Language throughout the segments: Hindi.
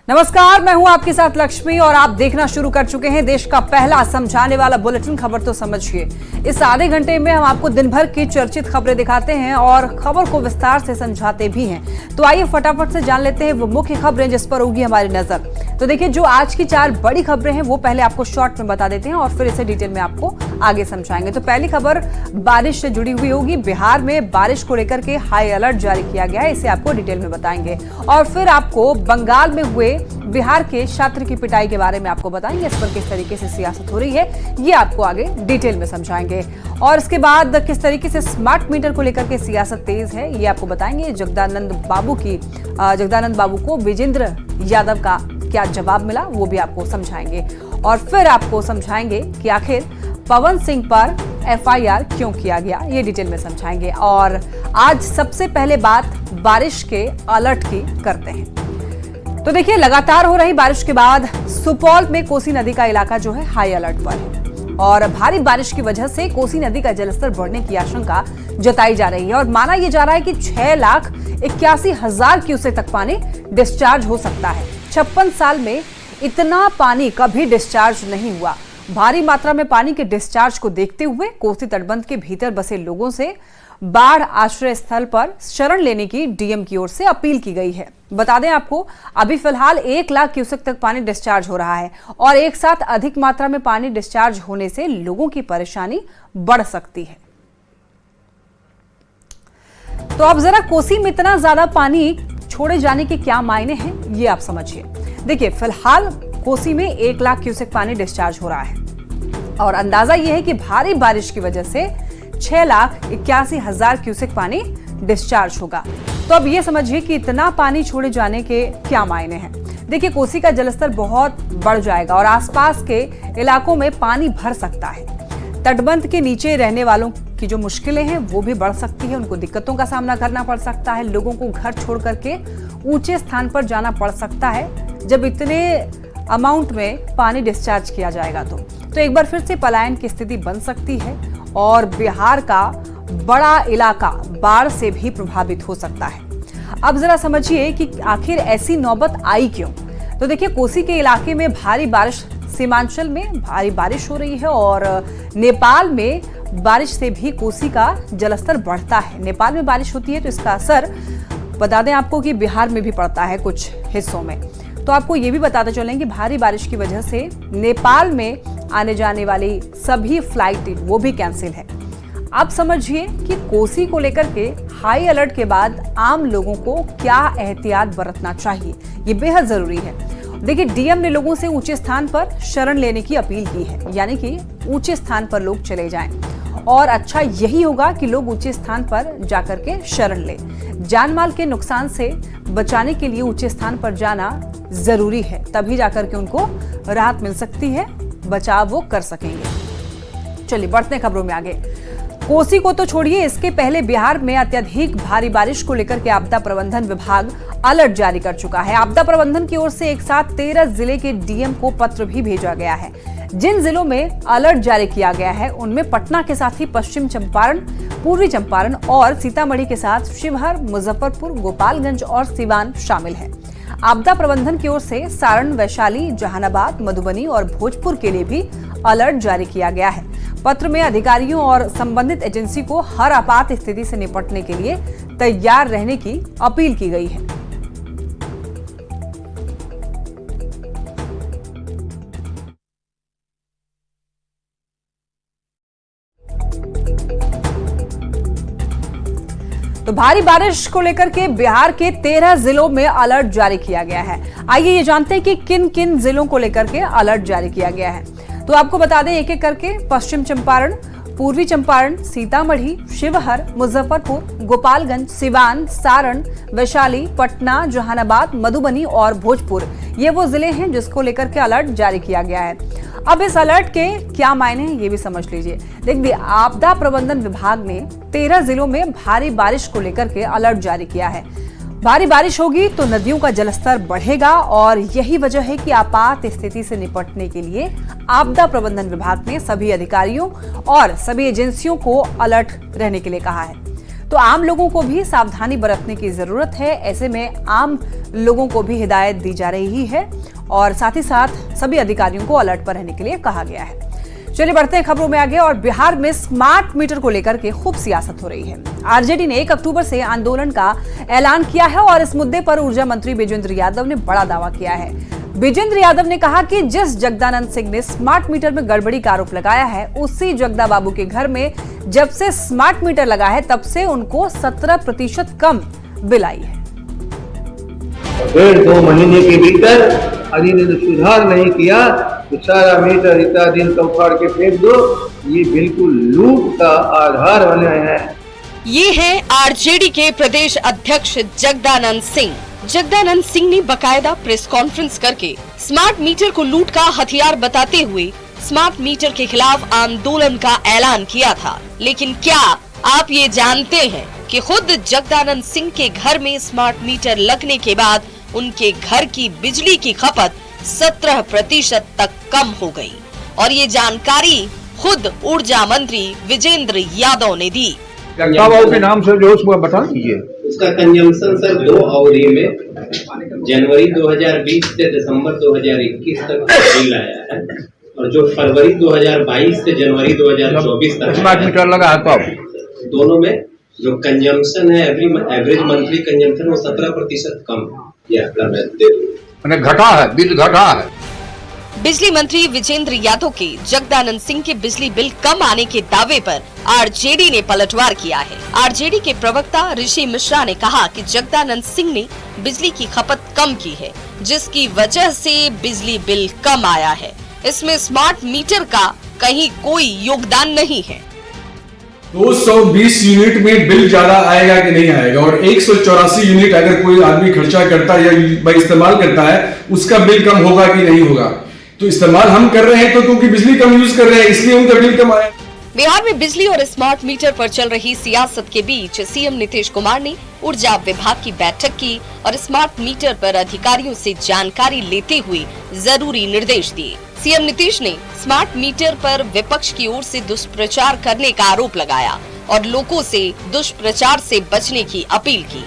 नमस्कार, मैं हूं आपके साथ लक्ष्मी और आप देखना शुरू कर चुके हैं देश का पहला समझाने वाला बुलेटिन खबर तो समझिए। इस आधे घंटे में हम आपको दिन भर की चर्चित खबरें दिखाते हैं और खबर को विस्तार से समझाते भी हैं। तो आइए फटाफट से जान लेते हैं वो मुख्य खबरें जिस पर होगी हमारी नजर। तो देखिए, जो आज की 4 बड़ी खबरें हैं वो पहले आपको शॉर्ट में बता देते हैं और फिर इसे डिटेल में आपको आगे समझाएंगे। तो पहली खबर बारिश से जुड़ी हुई होगी। बिहार में बारिश को लेकर के हाई अलर्ट जारी किया गया है, इसे आपको डिटेल में बताएंगे। और फिर आपको बंगाल में हुए बिहार के छात्र की पिटाई के बारे में आपको बताएंगे, इस पर किस तरीके से सियासत हो रही है ये आपको आगे डिटेल में समझाएंगे। और इसके बाद किस तरीके से स्मार्ट मीटर को लेकर के सियासत तेज है ये आपको बताएंगे। जगदानंद बाबू को विजेंद्र यादव का क्या जवाब मिला वो भी आपको समझाएंगे। और फिर आपको समझाएंगे कि आखिर पवन सिंह पर FIR क्यों किया गया, ये डिटेल में समझाएंगे। और आज सबसे पहले बात बारिश के अलर्ट की करते हैं। तो देखिए, लगातार हो रही बारिश के बाद सुपौल में कोसी नदी का इलाका जो है हाई अलर्ट पर है और भारी बारिश की वजह से कोसी नदी का जलस्तर बढ़ने की आशंका जताई जा रही है और माना यह जा रहा है कि 6,81,000 क्यूसेक तक पानी डिस्चार्ज हो सकता है। 56 साल में इतना पानी कभी डिस्चार्ज नहीं हुआ। भारी मात्रा में पानी के डिस्चार्ज को देखते हुए कोसी तटबंध के भीतर बसे लोगों से बाढ़ आश्रय स्थल पर शरण लेने की डीएम की ओर से अपील की गई है। बता दें आपको, अभी फिलहाल 1 लाख क्यूसेक तक पानी डिस्चार्ज हो रहा है और एक साथ अधिक मात्रा में पानी डिस्चार्ज होने से लोगों की परेशानी बढ़ सकती है। तो अब जरा कोसी में इतना ज्यादा पानी छोड़े जाने के क्या मायने हैं ये आप समझिए। देखिए, फिलहाल कोसी में 1 लाख क्यूसेक पानी डिस्चार्ज हो रहा है और अंदाजा यह है कि भारी बारिश की वजह से 6,81,000 क्यूसेक पानी डिस्चार्ज होगा। तो अब ये समझिए कि इतना पानी छोड़े जाने के क्या मायने हैं। देखिए, कोसी का जलस्तर बहुत बढ़ जाएगा और आसपास के इलाकों में पानी भर सकता है। तटबंध के नीचे रहने वालों की जो मुश्किलें हैं वो भी बढ़ सकती है, उनको दिक्कतों का सामना करना पड़ सकता है। लोगों को घर छोड़ करके ऊंचे स्थान पर जाना पड़ सकता है जब इतने अमाउंट में पानी डिस्चार्ज किया जाएगा। तो एक बार फिर से पलायन की स्थिति बन सकती है और बिहार का बड़ा इलाका बाढ़ से भी प्रभावित हो सकता है। अब जरा समझिए कि आखिर ऐसी नौबत आई क्यों। तो देखिए, कोसी के इलाके में भारी बारिश, सीमांचल में भारी बारिश हो रही है और नेपाल में बारिश से भी कोसी का जलस्तर बढ़ता है। नेपाल में बारिश होती है तो इसका असर बता दें आपको कि बिहार में भी पड़ता है कुछ हिस्सों में। तो आपको ये भी बताते चलेंगे, भारी बारिश की वजह से नेपाल में आने जाने वाली सभी फ्लाइट वो भी कैंसिल है। अब समझिए कि कोसी को लेकर के हाई अलर्ट के बाद आम लोगों को क्या एहतियात बरतना चाहिए, ये बेहद जरूरी है। देखिए, डीएम ने लोगों से ऊंचे स्थान पर शरण लेने की अपील की है, यानी कि ऊंचे स्थान पर लोग चले जाएं और अच्छा यही होगा कि लोग ऊंचे स्थान पर जाकर के शरण लें। जान माल के नुकसान से बचाने के लिए ऊंचे स्थान पर जाना जरूरी है, तभी जाकर के उनको राहत मिल सकती है, बचाव वो कर सकेंगे। चलिए बढ़ते हैं खबरों में आगे। कोसी को तो छोड़िए, इसके पहले बिहार में अत्यधिक भारी बारिश को लेकर के आपदा प्रबंधन विभाग अलर्ट जारी कर चुका है। आपदा प्रबंधन की ओर से एक साथ 13 जिले के डीएम को पत्र भी भेजा गया है। जिन जिलों में अलर्ट जारी किया गया है उनमें पटना के साथ ही पश्चिम चंपारण, पूर्वी चंपारण और सीतामढ़ी के साथ शिवहर, मुजफ्फरपुर, गोपालगंज और सिवान शामिल है। आपदा प्रबंधन की ओर से सारण, वैशाली, जहानाबाद, मधुबनी और भोजपुर के लिए भी अलर्ट जारी किया गया है। पत्र में अधिकारियों और संबंधित एजेंसी को हर आपात स्थिति से निपटने के लिए तैयार रहने की अपील की गई है। तो भारी बारिश को लेकर के बिहार के 13 जिलों में अलर्ट जारी किया गया है। आइए ये जानते हैं कि किन किन जिलों को लेकर के अलर्ट जारी किया गया है। तो आपको बता दें एक एक करके, पश्चिम चंपारण, पूर्वी चंपारण, सीतामढ़ी, शिवहर, मुजफ्फरपुर, गोपालगंज, सिवान, सारण, वैशाली, पटना, जहानाबाद, मधुबनी और भोजपुर, ये वो जिले हैं जिसको लेकर के अलर्ट जारी किया गया है। अब इस अलर्ट के क्या मायने हैं ये भी समझ लीजिए। देखिए, आपदा प्रबंधन विभाग ने 13 जिलों में भारी बारिश को लेकर के अलर्ट जारी किया है। भारी बारिश होगी तो नदियों का जलस्तर बढ़ेगा और यही वजह है कि आपात स्थिति से निपटने के लिए आपदा प्रबंधन विभाग ने सभी अधिकारियों और सभी एजेंसियों को अलर्ट रहने के लिए कहा है। तो आम लोगों को भी सावधानी बरतने की जरूरत है। ऐसे में आम लोगों को भी हिदायत दी जा रही है और साथ ही साथ सभी अधिकारियों को अलर्ट पर रहने के लिए कहा गया है। चलिए बढ़ते हैं खबरों में आगे। और बिहार में स्मार्ट मीटर को लेकर के खूब सियासत हो रही है। आरजेडी ने 1 अक्टूबर से आंदोलन का ऐलान किया है और इस मुद्दे पर ऊर्जा मंत्री बिजेंद्र यादव ने बड़ा दावा किया है। बिजेंद्र यादव ने कहा कि जिस जगदानंद सिंह ने स्मार्ट मीटर में गड़बड़ी का आरोप लगाया है, उसी जगदा बाबू के घर में जब से स्मार्ट मीटर लगा है तब से उनको 17% कम बिल आई है। 1.5-2 महीने के भीतर यदि ने सुधार नहीं किया तो सारा मीटर इतना दिन का उखाड़ के फेंक दो। ये बिल्कुल लूट का आधार बने हैं। ये है आरजेडी के प्रदेश अध्यक्ष जगदानंद सिंह। जगदानंद सिंह ने बकायदा प्रेस कॉन्फ्रेंस करके स्मार्ट मीटर को लूट का हथियार बताते हुए स्मार्ट मीटर के खिलाफ आंदोलन का ऐलान किया था। लेकिन क्या आप ये जानते हैं कि खुद जगदानंद सिंह के घर में स्मार्ट मीटर लगने के बाद उनके घर की बिजली की खपत 17% तक कम हो गई और ये जानकारी खुद ऊर्जा मंत्री विजेंद्र यादव ने दी। के नाम से जो उसको बता दीजिए। उसका कंजम्पशन सर 2 अवधि में जनवरी 2020 से दिसंबर 2021 तक बिल आया है और जो फरवरी 2022 से जनवरी 2024 तक स्मार्ट मीटर लगा है तब दोनों में जो कंजम्पशन है एवरेज मंथली कंजम्पशन वो 17% कम मैंने घटा है, बिल घटा है। बिजली मंत्री विजेंद्र यादव के जगदानंद सिंह के बिजली बिल कम आने के दावे पर आरजेडी ने पलटवार किया है। आरजेडी के प्रवक्ता ऋषि मिश्रा ने कहा कि जगदानंद सिंह ने बिजली की खपत कम की है, जिसकी वजह से बिजली बिल कम आया है। इसमें स्मार्ट मीटर का कहीं कोई योगदान नहीं है। 220 यूनिट में बिल ज्यादा आएगा कि नहीं आएगा और 184 यूनिट अगर कोई आदमी खर्चा करता है या इस्तेमाल करता है उसका बिल कम होगा कि नहीं होगा। तो इस्तेमाल हम कर रहे हैं तो क्योंकि बिजली कम यूज कर रहे हैं इसलिए उनका बिल कम आया। बिहार में बिजली और स्मार्ट मीटर पर चल रही सियासत के बीच सीएम नीतीश कुमार ने ऊर्जा विभाग की बैठक की और स्मार्ट मीटर पर अधिकारियों से जानकारी लेते हुए जरूरी निर्देश दिए। सीएम नीतीश ने स्मार्ट मीटर पर विपक्ष की ओर से दुष्प्रचार करने का आरोप लगाया और लोगों से दुष्प्रचार से बचने की अपील की।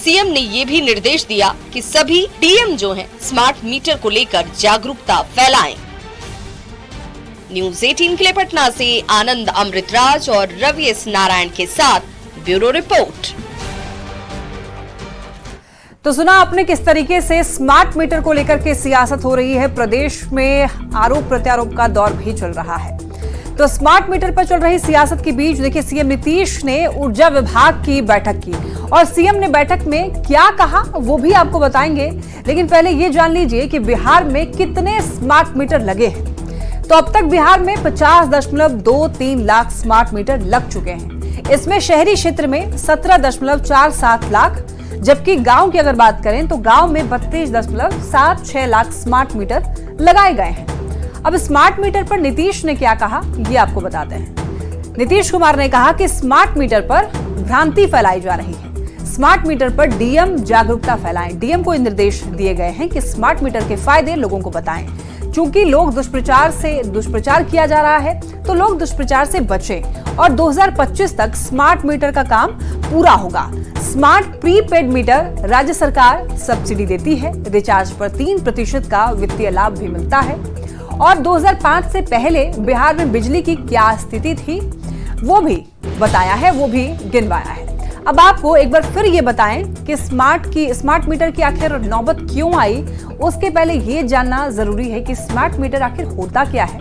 सीएम ने ये भी निर्देश दिया कि सभी डीएम जो हैं स्मार्ट मीटर को लेकर जागरूकता फैलाएं। न्यूज़ 18 के लिए पटना से आनंद अमृतराज और रवि एस नारायण के साथ ब्यूरो रिपोर्ट। तो सुना आपने किस तरीके से स्मार्ट मीटर को लेकर के सियासत हो रही है। प्रदेश में आरोप प्रत्यारोप का दौर भी चल रहा है। तो स्मार्ट मीटर पर चल रही सियासत के बीच देखिए सीएम नीतीश ने ऊर्जा विभाग की बैठक की और सीएम ने बैठक में क्या कहा वो भी आपको बताएंगे। लेकिन पहले ये जान लीजिए कि बिहार में कितने स्मार्ट मीटर लगे हैं। तो अब तक बिहार में 50.23 लाख स्मार्ट मीटर लग चुके हैं। इसमें शहरी क्षेत्र में 17.47 लाख, जबकि गांव की अगर बात करें तो गांव में 32.76 लाख स्मार्ट मीटर लगाए गए हैं। अब स्मार्ट मीटर पर नीतीश ने क्या कहा ये आपको बताते हैं। नीतीश कुमार ने कहा कि स्मार्ट मीटर पर भ्रांति फैलाई जा रही है। स्मार्ट मीटर पर डीएम जागरूकता फैलाएं। डीएम को निर्देश दिए गए हैं कि स्मार्ट मीटर के फायदे लोगों को बताएं। चूंकि लोग दुष्प्रचार किया जा रहा है तो लोग दुष्प्रचार से बचें और 2025 तक स्मार्ट मीटर का काम पूरा होगा। स्मार्ट प्रीपेड मीटर राज्य सरकार सब्सिडी देती है। रिचार्ज पर 3% का वित्तीय लाभ भी मिलता है। और 2005 से पहले बिहार में बिजली की क्या स्थिति थी वो भी बताया है, वो भी गिनवाया है। अब आपको एक बार फिर ये बताएं कि स्मार्ट मीटर की आखिर नौबत क्यों आई। उसके पहले ये जानना जरूरी है कि स्मार्ट मीटर आखिर होता क्या है।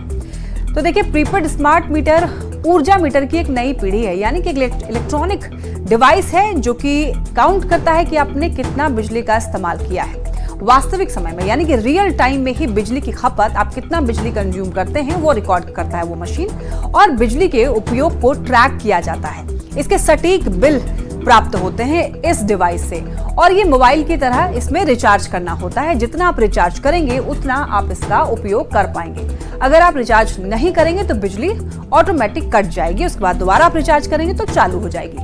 तो देखिए प्रीपेड स्मार्ट मीटर ऊर्जा मीटर की एक नई पीढ़ी है, यानी कि इलेक्ट्रॉनिक डिवाइस है जो कि काउंट करता है कि आपने कितना बिजली का इस्तेमाल किया है वास्तविक समय में, यानी कि रियल टाइम में ही बिजली की खपत, आप कितना बिजली कंज्यूम करते हैं वो रिकॉर्ड करता है वो मशीन और बिजली के उपयोग को ट्रैक किया जाता है। इसके सटीक बिल प्राप्त होते हैं इस डिवाइस से और ये मोबाइल की तरह इसमें रिचार्ज करना होता है। जितना आप रिचार्ज करेंगे उतना आप इसका उपयोग कर पाएंगे। अगर आप रिचार्ज नहीं करेंगे तो बिजली ऑटोमेटिक कट जाएगी, उसके बाद दोबारा आप रिचार्ज करेंगे तो चालू हो जाएगी।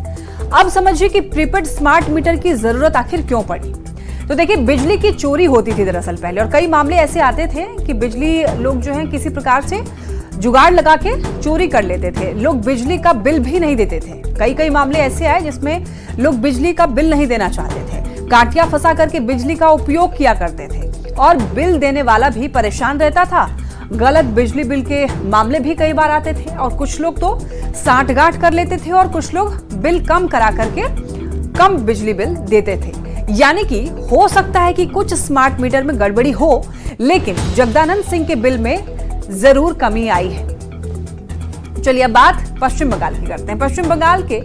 अब समझिए कि प्रीपेड स्मार्ट मीटर की जरूरत आखिर क्यों पड़ी। तो देखिए बिजली की चोरी होती थी दरअसल पहले और कई मामले ऐसे आते थे कि बिजली लोग जो हैं किसी प्रकार से जुगाड़ लगा के चोरी कर लेते थे। लोग बिजली का बिल भी नहीं देते थे। कई मामले ऐसे आए जिसमें लोग बिजली का बिल नहीं देना चाहते थे, काटिया फंसा करके बिजली का उपयोग किया करते थे और बिल देने वाला भी परेशान रहता था। गलत बिजली बिल के मामले भी कई बार आते थे और कुछ लोग तो साठगांठ कर लेते थे और कुछ लोग बिल कम करा करके कम बिजली बिल देते थे। यानी कि हो सकता है कि कुछ स्मार्ट मीटर में गड़बड़ी हो, लेकिन जगदानंद सिंह के बिल में जरूर कमी आई है। चलिए अब बात पश्चिम बंगाल की करते हैं। पश्चिम बंगाल के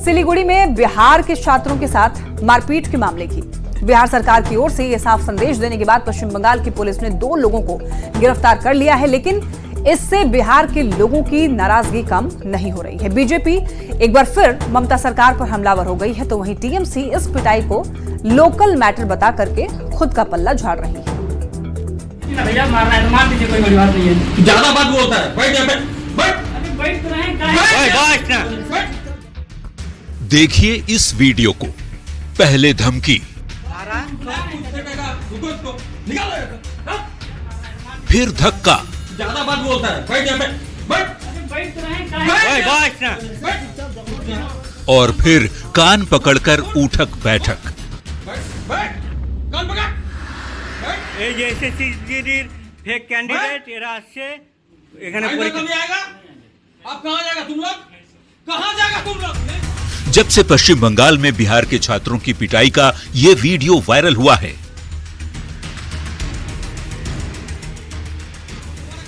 सिलीगुड़ी में बिहार के छात्रों के साथ मारपीट के मामले की बिहार सरकार की ओर से यह साफ संदेश देने के बाद पश्चिम बंगाल की पुलिस ने 2 लोगों को गिरफ्तार कर लिया है, लेकिन इससे बिहार के लोगों की नाराजगी कम नहीं हो रही है। बीजेपी एक बार फिर ममता सरकार पर हमलावर हो गई है, तो वहीं टीएमसी इस पिटाई को लोकल मैटर बता करके खुद का पल्ला झाड़ रही है। भैया मारना है तो मार दीजिए, कोई बड़ी बात नहीं है। ज्यादा बात बोलता है, बैठ जा, बैठ। बैठ तो रहे, देखिए इस वीडियो को। पहले धमकी, फिर धक्का, ज्यादा बात बोलता है, बैठ जा, बैठ तो रहे, और फिर कान पकड़कर उठक बैठक। कान पकड़। এই যে এসএসসির फेक कैंडिडेट এরা আসছে এখানে परीक्षा नहीं आएगा। आप कहां जाएगा तुम लोग? कहां जाएगा तुम लोग? जब से पश्चिम बंगाल में बिहार के छात्रों की पिटाई का ये वीडियो वायरल हुआ है,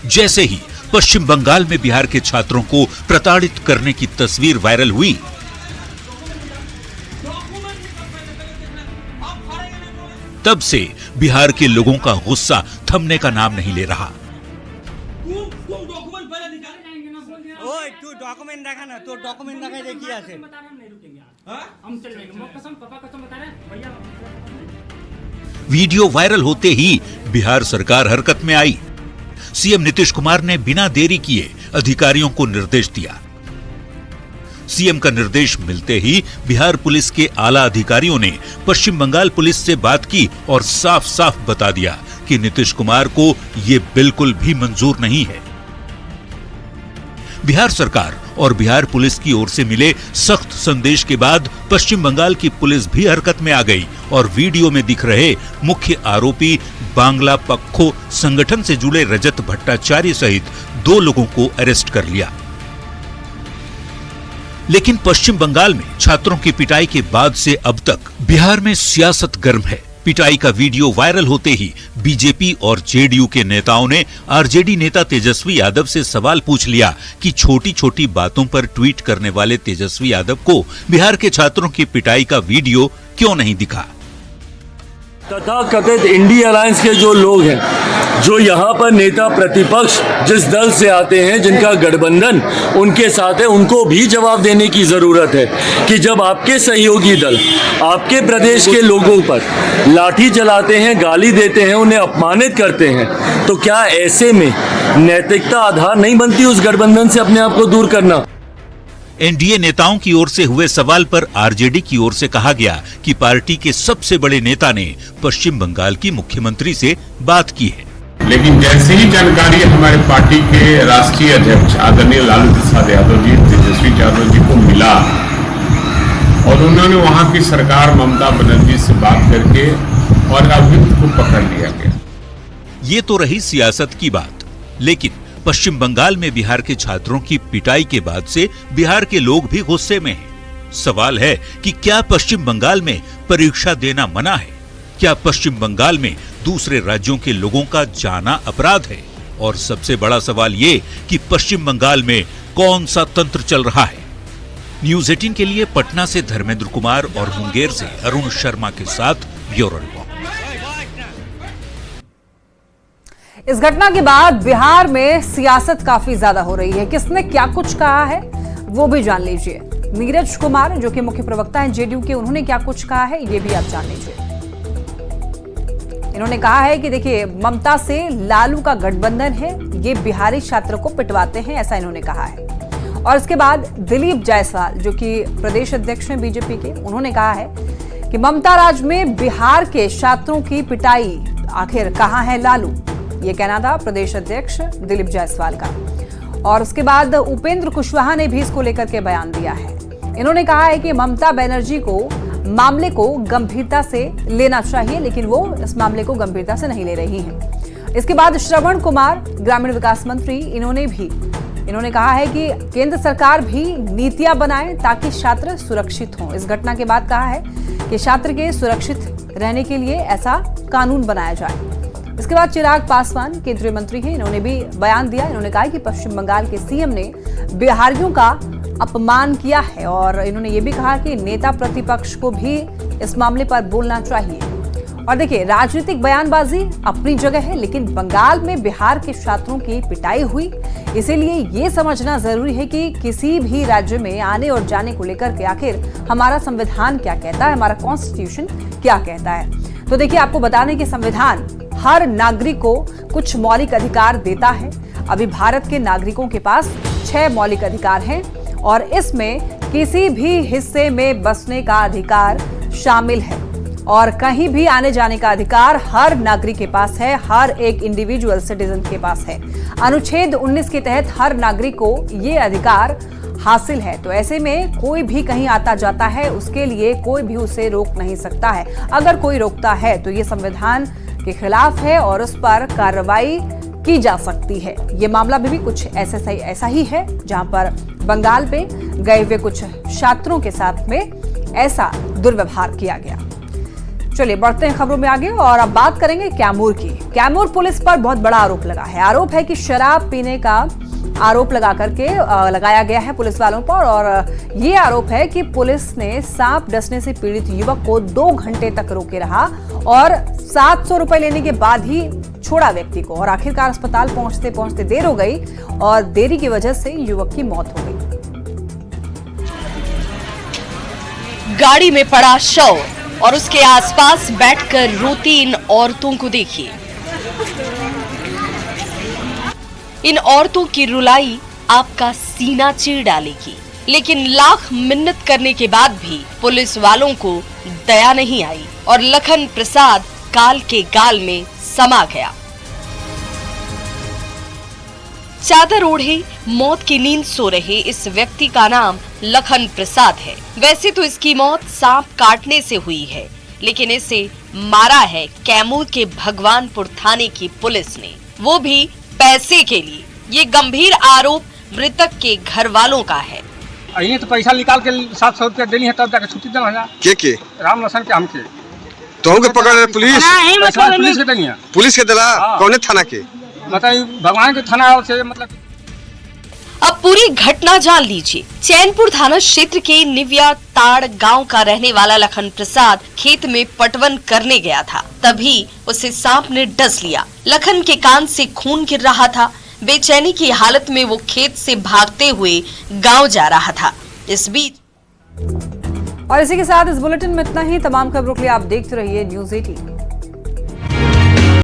जैसे ही पश्चिम बंगाल में बिहार के छात्रों को प्रताड़ित करने की तस्वीर वायरल हुई, तब से बिहार के लोगों का गुस्सा थमने का नाम नहीं ले रहा। तुम डॉक्यूमेंट पहले निकाल। ওই তুই ডকুমেন্ট দেখা না, তোর ডকুমেंट দেখাই দে কি আছে। हम चल जाएंगे, कसम पापा कसम बता रहे हैं भैया। वीडियो वायरल होते ही बिहार सरकार हरकत में आई। सीएम नीतीश कुमार ने बिना देरी किए अधिकारियों को निर्देश दिया। सीएम का निर्देश मिलते ही बिहार पुलिस के आला अधिकारियों ने पश्चिम बंगाल पुलिस से बात की और साफ साफ बता दिया कि नीतीश कुमार को यह बिल्कुल भी मंजूर नहीं है। बिहार सरकार और बिहार पुलिस की ओर से मिले सख्त संदेश के बाद पश्चिम बंगाल की पुलिस भी हरकत में आ गई और वीडियो में दिख रहे मुख्य आरोपी बांग्ला पक्खो संगठन से जुड़े रजत भट्टाचार्य सहित 2 लोगों को अरेस्ट कर लिया। लेकिन पश्चिम बंगाल में छात्रों की पिटाई के बाद से अब तक बिहार में सियासत गर्म है। पिटाई का वीडियो वायरल होते ही बीजेपी और जेडीयू के नेताओं ने आरजेडी नेता तेजस्वी यादव से सवाल पूछ लिया कि छोटी छोटी बातों पर ट्वीट करने वाले तेजस्वी यादव को बिहार के छात्रों की पिटाई का वीडियो क्यों नहीं दिखा। तथा कथित इंडिया अलायंस के जो लोग हैं, जो यहाँ पर नेता प्रतिपक्ष जिस दल से आते हैं, जिनका गठबंधन उनके साथ है, उनको भी जवाब देने की ज़रूरत है कि जब आपके सहयोगी दल आपके प्रदेश के लोगों पर लाठी चलाते हैं, गाली देते हैं, उन्हें अपमानित करते हैं, तो क्या ऐसे में नैतिकता आधार नहीं बनती उस गठबंधन से अपने आप को दूर करना। एनडीए नेताओं की ओर से हुए सवाल पर आरजेडी की ओर से कहा गया कि पार्टी के सबसे बड़े नेता ने पश्चिम बंगाल की मुख्यमंत्री से बात की है। लेकिन जैसे ही जानकारी हमारे पार्टी के राष्ट्रीय अध्यक्ष आदरणीय लालू प्रसाद यादव जी, तेजस्वी यादव जी को मिला और उन्होंने वहां की सरकार ममता बनर्जी से बात करके और अभियुक्त को पकड़ लिया गया। ये तो रही सियासत की बात, लेकिन पश्चिम बंगाल में बिहार के छात्रों की पिटाई के बाद से बिहार के लोग भी गुस्से में हैं। सवाल है कि क्या पश्चिम बंगाल में परीक्षा देना मना है? क्या पश्चिम बंगाल में दूसरे राज्यों के लोगों का जाना अपराध है? और सबसे बड़ा सवाल ये कि पश्चिम बंगाल में कौन सा तंत्र चल रहा है? न्यूज़ 18 के लिए पटना से धर्मेंद्र कुमार और मुंगेर से अरुण शर्मा के साथ ब्यूरो रिपोर्ट। इस घटना के बाद बिहार में सियासत काफी ज्यादा हो रही है। किसने क्या कुछ कहा है वो भी जान लीजिए। नीरज कुमार जो कि मुख्य प्रवक्ता हैं जेडीयू के, उन्होंने क्या कुछ कहा है ये भी आप जान लीजिए। इन्होंने कहा है कि देखिए, ममता से लालू का गठबंधन है, ये बिहारी छात्रों को पिटवाते हैं, ऐसा इन्होंने कहा है। और इसके बाद दिलीप जायसवाल जो कि प्रदेश अध्यक्ष हैं बीजेपी के, उन्होंने कहा है कि ममता राज में बिहार के छात्रों की पिटाई, आखिर कहां है लालू, ये कहना था प्रदेश अध्यक्ष दिलीप जायसवाल का। और उसके बाद उपेंद्र कुशवाहा ने भी इसको लेकर के बयान दिया है। इन्होंने कहा है कि ममता बनर्जी को मामले को गंभीरता से लेना चाहिए, लेकिन वो इस मामले को गंभीरता से नहीं ले रही हैं। इसके बाद श्रवण कुमार ग्रामीण विकास मंत्री इन्होंने कहा है कि केंद्र सरकार भी नीतियां बनाए ताकि छात्र सुरक्षित हों। इस घटना के बाद कहा है कि छात्र के सुरक्षित रहने के लिए ऐसा कानून बनाया जाए। इसके बाद चिराग पासवान केंद्रीय मंत्री हैं, इन्होंने भी बयान दिया। इन्होंने कहा कि पश्चिम बंगाल के सीएम ने बिहारियों का अपमान किया है और इन्होंने ये भी कहा कि नेता प्रतिपक्ष को भी इस मामले पर बोलना चाहिए। और देखिए, राजनीतिक बयानबाजी अपनी जगह है, लेकिन बंगाल में बिहार के छात्रों की पिटाई हुई, इसीलिए ये समझना जरूरी है कि किसी भी राज्य में आने और जाने को लेकर के आखिर हमारा संविधान क्या कहता है, हमारा कॉन्स्टिट्यूशन क्या कहता है। तो देखिए, आपको बता दें कि संविधान हर नागरिक को कुछ मौलिक अधिकार देता है। अभी भारत के नागरिकों के पास 6 मौलिक अधिकार हैं और इसमें किसी भी हिस्से में बसने का अधिकार शामिल है और कहीं भी आने जाने का अधिकार हर नागरिक के पास है, हर एक इंडिविजुअल सिटीजन के पास है। अनुच्छेद 19 के तहत हर नागरिक को ये अधिकार हासिल है। तो ऐसे में कोई भी कहीं आता जाता है, उसके लिए कोई भी उसे रोक नहीं सकता है। अगर कोई रोकता है तो ये संविधान के खिलाफ है और उस पर कार्रवाई की जा सकती है। ये मामला भी कुछ ऐसा ही है, जहां पर बंगाल पे गए हुए कुछ छात्रों के साथ में ऐसा दुर्व्यवहार किया गया। चलिए बढ़ते हैं खबरों में आगे और अब बात करेंगे कैमूर की। कैमूर पुलिस पर बहुत बड़ा आरोप लगा है। आरोप है कि शराब पीने का आरोप लगाया गया है पुलिस वालों पर और ये आरोप है कि पुलिस ने सांप डसने से पीड़ित युवक को 2 घंटे तक रोके रहा और 700 रुपए लेने के बाद ही छोड़ा व्यक्ति को और आखिरकार अस्पताल पहुंचते पहुंचते देर हो गई और देरी की वजह से युवक की मौत हो गई। गाड़ी में पड़ा शव और उसके आसपास बैठकर रोती इन औरतों को देखिए। इन औरतों की रुलाई आपका सीना चीर डालेगी, लेकिन लाख मिन्नत करने के बाद भी पुलिस वालों को दया नहीं आई और लखन प्रसाद काल के गाल में समा गया। चादर ओढ़े मौत की नींद सो रहे इस व्यक्ति का नाम लखन प्रसाद है। वैसे तो इसकी मौत सांप काटने से हुई है, लेकिन इसे मारा है कैमूर के भगवानपुर थाने की पुलिस ने, वो भी पैसे के लिए। ये गंभीर आरोप मृतक के घर वालों का है। ये तो पैसा निकाल के 700 रुपया देनी है तब जाके छुट्टी देना है। के राम लसन के हमके तो हमके पकड़ रहे पुलिस पुलिस के देनी है। पुलिस के दिला कौन थाना के मतलब भगवान के थाना से मतलब। अब पूरी घटना जान लीजिए। चैनपुर थाना क्षेत्र के निविया ताड़ गांव का रहने वाला लखन प्रसाद खेत में पटवन करने गया था, तभी उसे सांप ने डस लिया। लखन के कान से खून गिर रहा था। बेचैनी की हालत में वो खेत से भागते हुए गांव जा रहा था। इस बीच और इसी के साथ इस बुलेटिन में इतना ही। तमाम खबरों के लिए आप देखते रहिए न्यूज़ 18।